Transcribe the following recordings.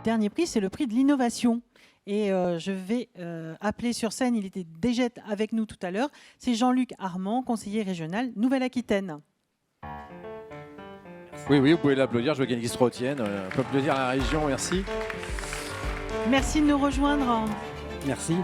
dernier prix, c'est le prix de l'innovation. Et je vais appeler sur scène, il était déjà avec nous tout à l'heure, c'est Jean-Luc Armand, conseiller régional Nouvelle-Aquitaine. Oui, vous pouvez l'applaudir, je veux qu'il se retienne. On peut applaudir la région, merci. Merci de nous rejoindre. Merci.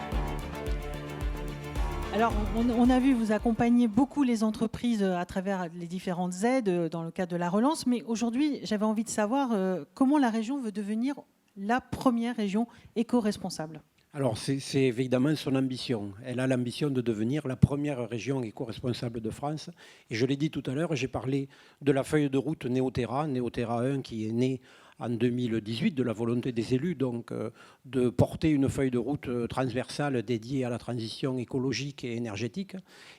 Alors, on a vu, vous accompagner beaucoup les entreprises à travers les différentes aides dans le cadre de la relance, mais aujourd'hui, j'avais envie de savoir comment la région veut devenir la première région éco-responsable. Alors, c'est évidemment son ambition. Elle a l'ambition de devenir la première région éco-responsable de France. Et je l'ai dit tout à l'heure, j'ai parlé de la feuille de route Néoterra 1, qui est née en 2018 de la volonté des élus donc, de porter une feuille de route transversale dédiée à la transition écologique et énergétique.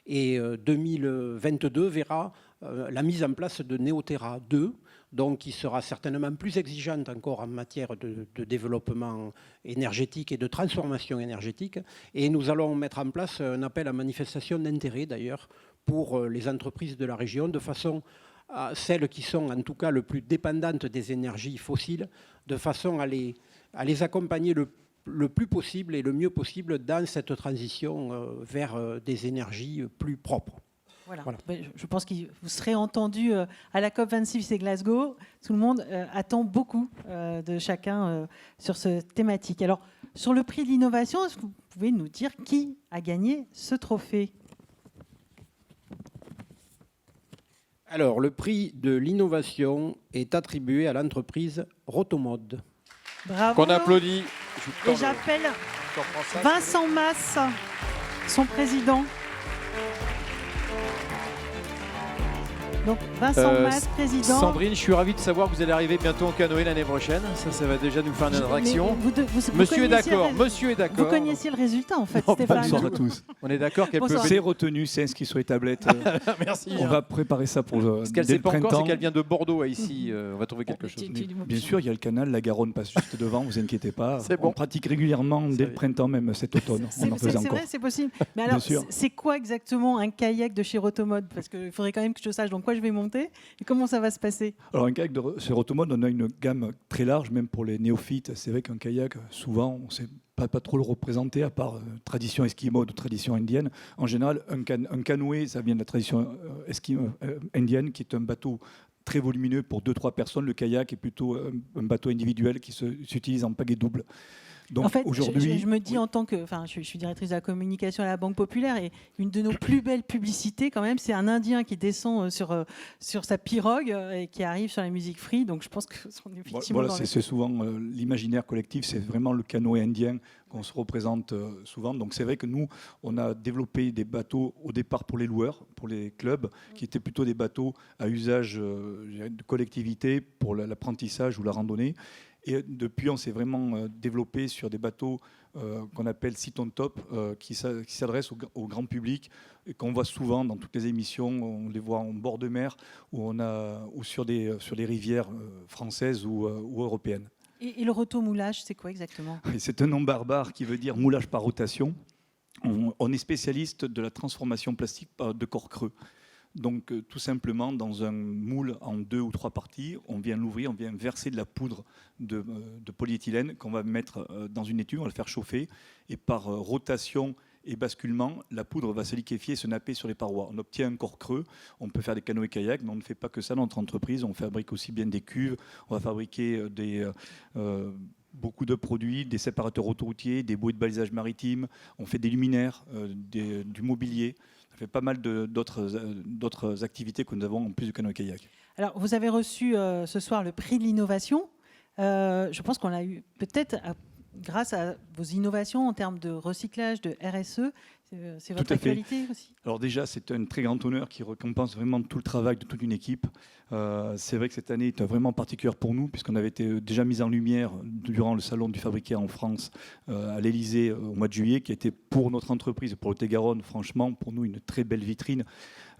Et 2022 verra la mise en place de Néoterra 2, donc qui sera certainement plus exigeante encore en matière de développement énergétique et de transformation énergétique. Et nous allons mettre en place un appel à manifestation d'intérêt d'ailleurs pour les entreprises de la région, de façon à celles qui sont en tout cas le plus dépendantes des énergies fossiles, de façon à les accompagner le plus possible et le mieux possible dans cette transition vers des énergies plus propres. Voilà. Je pense que vous serez entendu à la COP26 et Glasgow. Tout le monde attend beaucoup de chacun sur cette thématique. Alors, sur le prix de l'innovation, est-ce que vous pouvez nous dire qui a gagné ce trophée ? Alors, le prix de l'innovation est attribué à l'entreprise Rotomode. Bravo. Qu'on applaudit. Et j'appelle Vincent Masse, son président. Donc Vincent Masse, président. Sandrine, je suis ravi de savoir que vous allez arriver bientôt en canoë l'année prochaine. Ça va déjà nous faire une attraction. Monsieur est d'accord. Vous connaissiez le résultat en fait, non, Stéphane. Bonsoir à tous. On est d'accord qu'elle peut. C'est retenu, c'est inscrit sur les tablettes. Merci. On va préparer ça pour Ce qu'elle ne dès sait le pas printemps. encore, c'est qu'elle vient de Bordeaux à ici. On va trouver quelque chose. Bien sûr, il y a le canal, la Garonne passe juste devant, vous inquiétez pas. Bon. On pratique régulièrement dès le printemps, même cet automne. On en faisait C'est encore. vrai, c'est possible. Mais alors, c'est quoi exactement un kayak de chez Rotomode ? Parce qu'il faudrait quand même que je sache dans quoi je vais monter et comment ça va se passer. Alors un kayak chez Rotomode, on a une gamme très large, même pour les néophytes. C'est vrai qu'un kayak, souvent, on ne sait pas trop le représenter, à part tradition esquimau ou tradition indienne. En général, un canoë, ça vient de la tradition indienne, qui est un bateau très volumineux pour 2-3 personnes. Le kayak est plutôt un bateau individuel qui s'utilise en pagaie double. Donc, en fait, aujourd'hui, je me dis en tant que, je suis directrice de la communication à la Banque Populaire et une de nos plus belles publicités quand même, c'est un Indien qui descend sur sa pirogue et qui arrive sur la musique free. Donc je pense que effectivement. Voilà, c'est souvent l'imaginaire collectif, c'est vraiment le canoë indien qu'on se représente souvent. Donc c'est vrai que nous, on a développé des bateaux au départ pour les loueurs, pour les clubs, qui étaient plutôt des bateaux à usage de collectivité pour l'apprentissage ou la randonnée. Et depuis, on s'est vraiment développé sur des bateaux qu'on appelle sit on top, qui s'adressent au grand public, et qu'on voit souvent dans toutes les émissions. On les voit en bord de mer ou sur des rivières françaises ou européennes. Et le rotomoulage, c'est quoi exactement ? C'est un nom barbare qui veut dire moulage par rotation. On est spécialiste de la transformation plastique de corps creux. Donc tout simplement, dans un moule en 2 ou 3 parties, on vient l'ouvrir, on vient verser de la poudre de polyéthylène qu'on va mettre dans une étuve, on va le faire chauffer, et par rotation et basculement, la poudre va se liquéfier et se napper sur les parois. On obtient un corps creux, on peut faire des canoës-kayaks, mais on ne fait pas que ça dans notre entreprise, on fabrique aussi bien des cuves, on va fabriquer beaucoup de produits, des séparateurs autoroutiers, des bouées de balisage maritime, on fait des luminaires, du mobilier. Ça fait pas mal d'autres activités que nous avons en plus du canoë-kayak. Alors, vous avez reçu ce soir le prix de l'innovation. Je pense qu'on l'a eu peut-être grâce à vos innovations en termes de recyclage, de RSE. C'est votre actualité aussi ? Alors déjà, c'est un très grand honneur qui récompense vraiment tout le travail de toute une équipe. C'est vrai que cette année est vraiment particulière pour nous, puisqu'on avait été déjà mis en lumière durant le salon du fabriqué en France à l'Élysée au mois de juillet, qui a été pour notre entreprise, pour le Lot-et-Garonne, franchement, pour nous, une très belle vitrine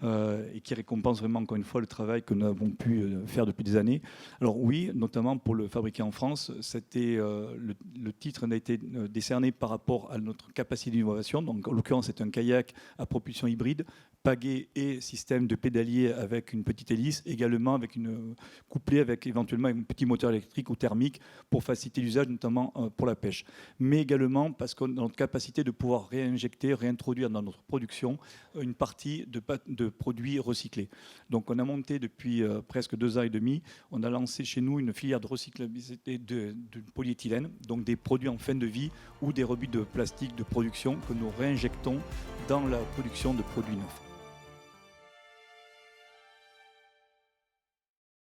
et qui récompense vraiment, encore une fois, le travail que nous avons pu faire depuis des années. Alors oui, notamment pour le fabriqué en France, c'était le titre a été décerné par rapport à notre capacité d'innovation. Donc, en l'occurrence, c'est un kayak à propulsion hybride pagaie et système de pédalier avec une petite hélice, également couplé avec éventuellement un petit moteur électrique ou thermique pour faciliter l'usage, notamment pour la pêche. Mais également parce qu'on a notre capacité de pouvoir réintroduire dans notre production une partie de produits recyclés. Donc on a monté depuis presque 2 ans et demi, on a lancé chez nous une filière de recyclabilité de polyéthylène, donc des produits en fin de vie ou des rebuts de plastique de production que nous réinjectons dans la production de produits neufs.